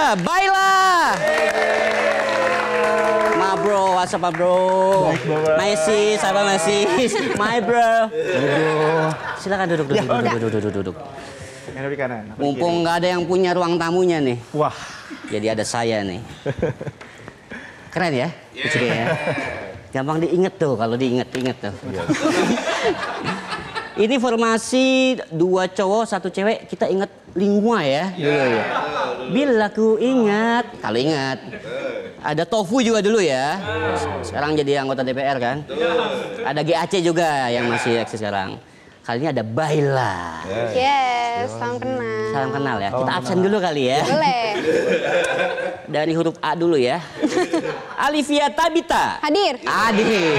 ada Baila. Ma bro, what's up bro? My sis, apa my sis? My bro. Silakan duduk. Di kanan. Mumpung nggak ada yang punya ruang tamunya nih. Wah. Jadi ada saya nih. Keren ya? Ya. Gampang diinget tuh kalau diinget tuh. Ini formasi 2 cowok 1 cewek, kita inget Lingua ya dulu ya. Bila ku ingat, kalau ingat. Ada Tofu juga dulu ya. Sekarang jadi anggota DPR kan. Ada GAC juga yang masih eksis sekarang. Kali ini ada Baila. Yes, salam kenal. Salam kenal ya. Kita absen dulu kali ya. Boleh. Dari huruf A dulu ya. Alivia Tabita. Hadir. Hadir.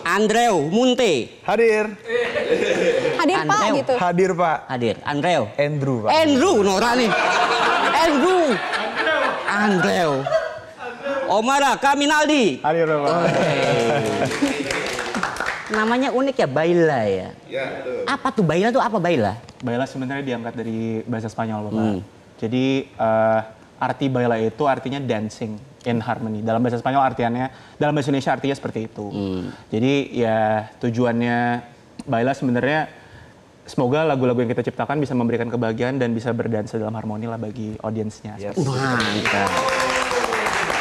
Andreu Munte. Hadir. Hadir Pak Andreu. gitu. Hadir Pak. Hadir. Andreu. Andrew Pak. Andrew Nora nih. Andreu. Omara Kaminaldi. Hadir Pak. Namanya unik ya, Baila ya. Apa tuh Baila tuh apa Baila? Baila sebenarnya diangkat dari bahasa Spanyol, Bapak. Jadi arti Baila itu artinya dancing in harmony. Dalam bahasa Spanyol artiannya, dalam bahasa Indonesia artinya seperti itu. Jadi ya tujuannya Baila sebenarnya semoga lagu-lagu yang kita ciptakan bisa memberikan kebahagiaan dan bisa berdansa dalam harmoni lah bagi audiensnya. Mantap.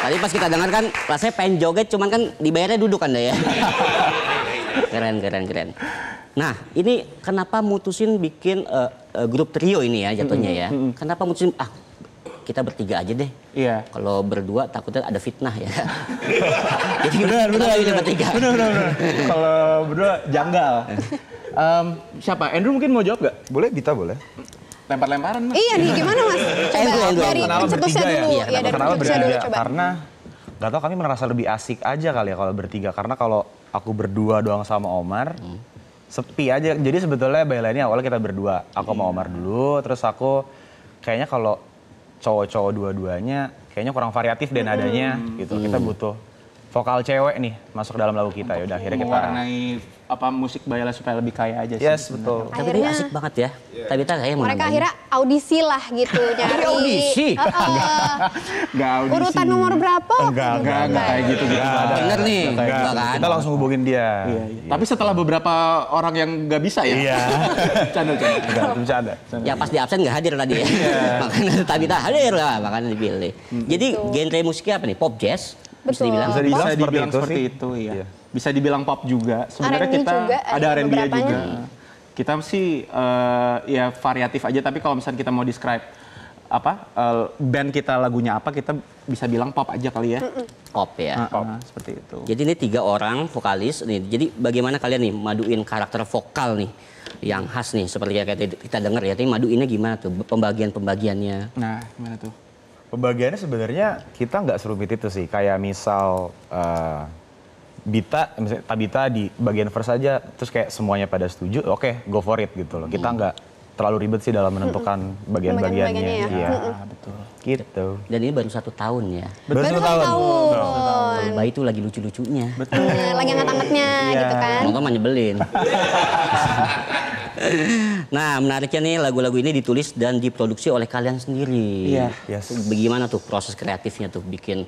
Tadi pas kita dengar kan rasanya pengen joget, cuman kan dibayarnya duduk kan ya. Keren. Nah, ini kenapa mutusin bikin grup trio ini ya jatuhnya ya? Kenapa mutusin kita bertiga aja deh. Iya. Kalau berdua takutnya ada fitnah ya. Jadi benar ini bertiga. Benar. Kalau berdua janggal. Siapa? Andrew mungkin mau jawab gak? Boleh, Dita boleh. Lempar-lemparan Mas. Iya nih, gimana Mas? Coba dari pencetusnya dulu. Iya, Iya, dari Kenapa pencetusnya dulu bertiga? coba. Karena nggak tahu kami merasa lebih asik aja kali ya kalau bertiga. Karena kalau aku berdua doang sama Omar, sepi aja. Jadi sebetulnya Baila ini awalnya kita berdua. Aku sama Omar dulu, terus aku kayaknya kalau cowok-cowok dua-duanya kayaknya kurang variatif deh nadanya gitu. Kita butuh vokal cewek nih masuk dalam lagu kita. Yaudah akhirnya kita mewarnai musik Baila supaya lebih kaya aja sih. Yes, betul. Tapi dia asik banget ya. Tabita kayaknya mau Mereka nambahin. akhirnya audisi lah gitu. Nyari audisi? Nggak audisi. Urutan nomor berapa? Enggak kayak gitu. Bener nih, Enggak, enggak kan? kita langsung hubungin dia. Iya. Tapi setelah beberapa orang yang nggak bisa ya. Iya. Canda. Enggak, bercanda. Ya pas di absen nggak hadir tadi ya. Makanya Tabita hadir lah, makanya dipilih. Jadi genre musiknya apa nih? Pop jazz? Bisa Betul. dibilang? Bisa dibilang Bisa dibilang seperti seperti itu itu, sih. iya. Iya. Bisa dibilang pop juga. Sebenarnya R&B kita juga, ada R&B beberapanya. juga. Kita sih ya variatif aja, tapi kalau misalnya kita mau describe band kita lagunya apa, kita bisa bilang pop aja kali ya. Pop ya. Seperti itu. Jadi ini 3 orang vokalis nih. Jadi bagaimana kalian nih maduin karakter vokal nih yang khas nih seperti yang kita dengar ya. Tapi maduinnya gimana tuh pembagiannya? Nah, gimana tuh? Pembagiannya sebenarnya kita nggak serumit itu sih. Kayak misal misalnya Tabita di bagian verse aja, terus kayak semuanya pada setuju, oke, go for it gitu loh. Kita nggak terlalu ribet sih dalam menentukan bagian-bagiannya. Bagian-bagiannya ya. Iya, Betul. gitu. Dan ini baru 1 tahun ya. Baru 1 tahun. Kalau bayi itu lagi lucu-lucunya. Lagi hangat-hangatnya gitu kan. Nonton mah nyebelin. Nah, menariknya nih lagu-lagu ini ditulis dan diproduksi oleh kalian sendiri. Iya. Yes. Bagaimana tuh proses kreatifnya tuh bikin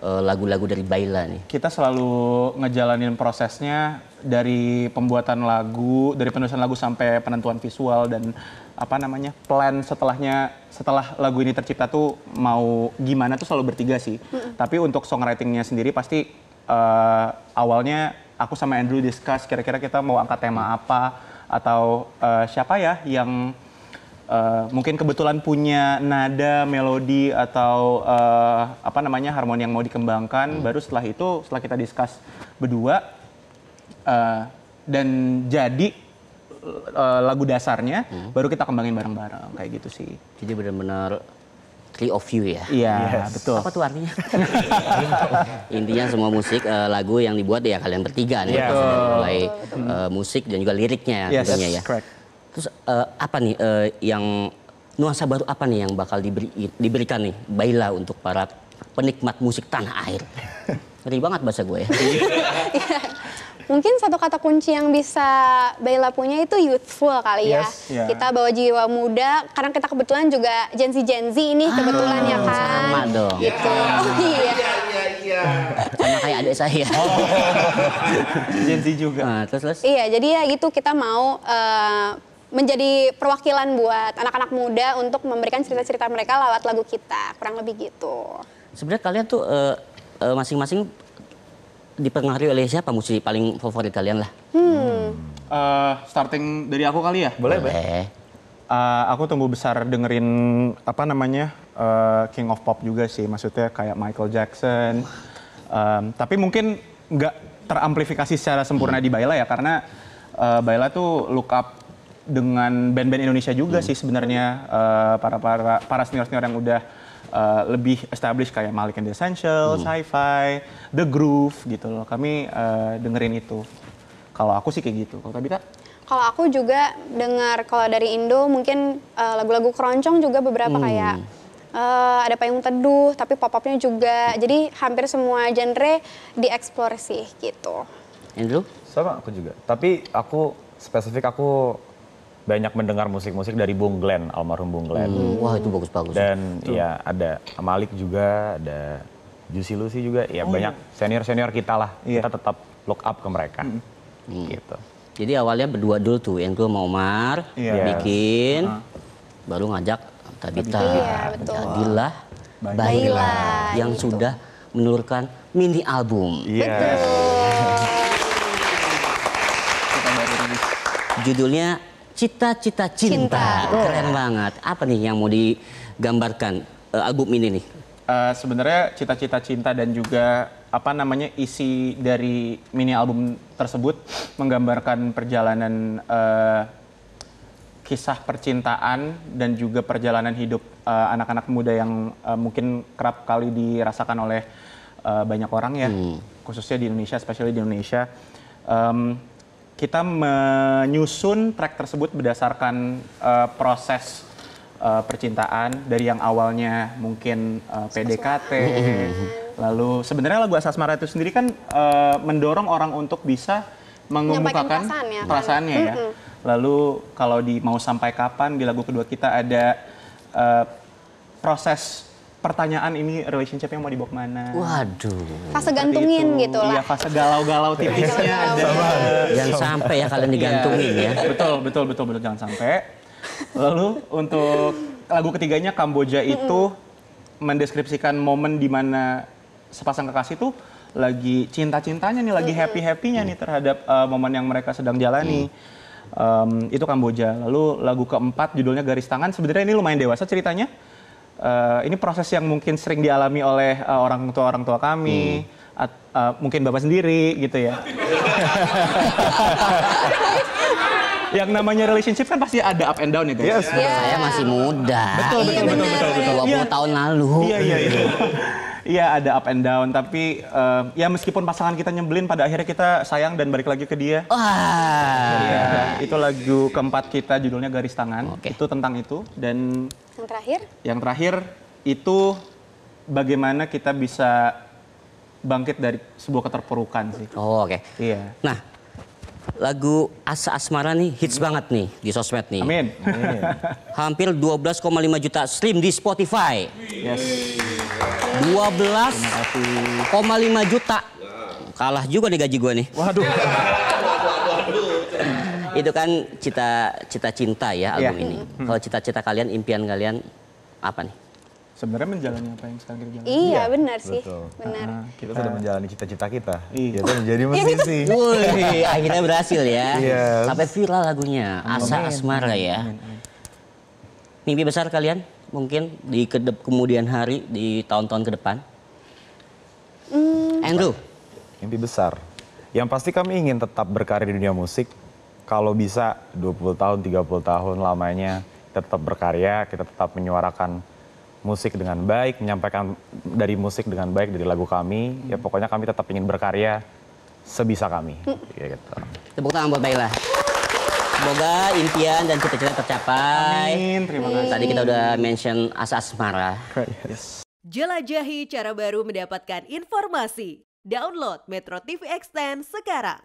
lagu-lagu dari Baila nih? Kita selalu ngejalanin prosesnya dari pembuatan lagu, dari penulisan lagu sampai penentuan visual dan plan setelah lagu ini tercipta tuh mau gimana tuh selalu bertiga sih. Tapi untuk songwritingnya sendiri pasti awalnya aku sama Andrew discuss kira-kira kita mau angkat tema apa atau siapa ya yang mungkin kebetulan punya nada, melodi atau harmoni yang mau dikembangkan. Baru setelah itu, setelah kita discuss berdua dan jadi lagu dasarnya, baru kita kembangin bareng-bareng kayak gitu sih. Jadi benar-benar three of you ya? Iya, betul. Apa tuh artinya? Intinya semua musik, lagu yang dibuat ya kalian bertiga nih. Iya. Dari mulai musik dan juga liriknya Yes, tentunya ya. correct. Terus apa nih yang nuansa baru apa nih yang bakal diberikan nih Baila untuk para penikmat musik tanah air? Ngeri banget bahasa gue ya. Mungkin satu kata kunci yang bisa Baila punya itu youthful kali ya. Yes, ya. Kita bawa jiwa muda, karena kita kebetulan juga Gen Z ini kebetulan ya kan. sama dong. Gitu. Oh iya. Sama kayak adik saya. Gen Z juga. Nah, terus. Iya, jadi ya gitu kita mau menjadi perwakilan buat anak-anak muda untuk memberikan cerita-cerita mereka lewat lagu kita. Kurang lebih gitu. Sebenarnya kalian tuh masing-masing dipengaruhi oleh siapa musisi paling favorit kalian lah? Starting dari aku kali ya? Boleh. Aku tumbuh besar dengerin apa namanya King of Pop juga sih, maksudnya kayak Michael Jackson. Tapi mungkin nggak teramplifikasi secara sempurna di Baila ya, karena Baila tuh look up dengan band-band Indonesia juga sih sebenarnya, para senior-senior yang udah lebih established kayak Malik and the Essentials, Hi-Fi, The Groove gitu loh. Kami dengerin itu. Kalau aku sih kayak gitu. Kalau Tabita? Kalau aku juga dengar kalau dari Indo mungkin lagu-lagu keroncong juga beberapa kayak ada Payung Teduh, tapi pop-popnya juga. Jadi hampir semua genre dieksplor sih gitu. Andrew? Sama aku juga. Tapi aku spesifik aku banyak mendengar musik-musik dari Bung Glenn, almarhum Bung Glenn. Wah itu bagus-bagus. Dan ya ada Malik juga, ada Juicy Lucy juga. Ya banyak senior-senior kita lah. Iya. Kita tetap look up ke mereka. Gitu. Jadi awalnya berdua dulu tuh, Andrew sama Omar Iya. bikin, baru ngajak Tabita. Iya, betul. Jadilah Baila, Baila yang gitu. sudah menelurkan mini album. Iya. Judulnya Cita-Cita Cinta. Cinta. Keren banget. Apa nih yang mau digambarkan album ini nih? Sebenarnya cita-cita cinta dan juga apa namanya isi dari mini album tersebut menggambarkan perjalanan kisah percintaan dan juga perjalanan hidup anak-anak muda yang mungkin kerap kali dirasakan oleh banyak orang ya, khususnya di Indonesia, especially di Indonesia. Kita menyusun track tersebut berdasarkan proses percintaan dari yang awalnya mungkin PDKT, lalu sebenarnya lagu Asasmara itu sendiri kan mendorong orang untuk bisa mengemukakan perasaannya, kan? perasaannya ya. Lalu kalau di Mau Sampai Kapan di lagu kedua kita ada proses pertanyaan ini relationship yang mau dibawa kemana. Waduh. Fase gantungin gitu Iya, lah. fase galau-galau tipisnya ada. Jangan sampai ya kalian digantungin ya. Betul, jangan sampai. Lalu untuk lagu ketiganya Kamboja itu mendeskripsikan momen di mana sepasang kekasih tuh lagi cinta-cintanya nih, lagi happy-happynya nih terhadap momen yang mereka sedang jalani. Itu Kamboja. Lalu lagu keempat judulnya Garis Tangan. Sebenarnya ini lumayan dewasa ceritanya. Ini proses yang mungkin sering dialami oleh orang tua kami, mungkin bapak sendiri gitu ya. Yang namanya relationship kan pasti ada up and down ya guys. Saya masih muda. Betul. 20 tahun lalu. Iya. Iya ada up and down, tapi ya meskipun pasangan kita nyebelin, pada akhirnya kita sayang dan balik lagi ke dia. Wah. Iya, itu lagu keempat kita judulnya Garis Tangan. Oke. Itu tentang itu. Dan Yang terakhir? Itu bagaimana kita bisa bangkit dari sebuah keterpurukan sih. Oh, oke. Iya. Nah, lagu Asa Asmara nih hits banget nih di sosmed nih. Amin. Hampir 12,5 juta stream di Spotify. Yes. 12,5 juta. Kalah juga nih gaji gue nih. Waduh. Itu kan cita cinta ya album Iya. ini. Kalau cita-cita kalian, impian kalian apa nih? Sebenarnya menjalani apa yang sekarang kita jalani. Iya, benar sih. betul. Benar. Kita sudah menjalani cita-cita kita. Iya. Kita menjadi musisi. Wih, akhirnya berhasil ya. Yes. Sampai viral lagunya. Asa Asmara ya. Mimpi besar kalian mungkin di kemudian hari, di tahun-tahun ke depan? Andrew? Mimpi besar. Yang pasti kami ingin tetap berkarir di dunia musik. Kalau bisa 20 tahun, 30 tahun lamanya kita tetap berkarya, kita tetap menyuarakan musik dengan baik, menyampaikan dari musik dengan baik dari lagu kami. Ya pokoknya kami tetap ingin berkarya sebisa kami. Ya, gitu. Tepuk tangan buat Baila. Semoga impian dan cita-cita tercapai. Amin, terima kasih. Tadi kita udah mention Asa Asmara. Jelajahi cara baru mendapatkan informasi. Download Metro TV Extend sekarang.